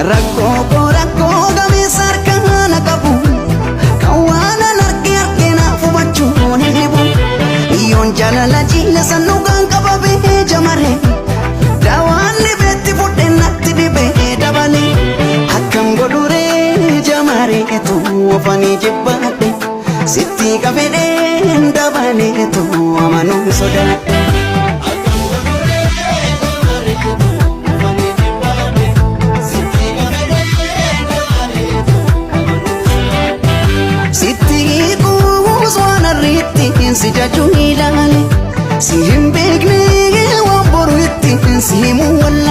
rakkoo gameessa harkaan qabu kan waan arge naaf hubachuun hin dhibu yoon jaalala jiila sannuugaan qababee jamare daawaan dhibeetti fudhee natti dhibee dabale akkam godhuree jamareetu ofanii jibbaadhe sitti qabedhee dabaleetu amanuu sodaadhe. Si jaju ilale si hin beekne waan boru ittiin si himu walla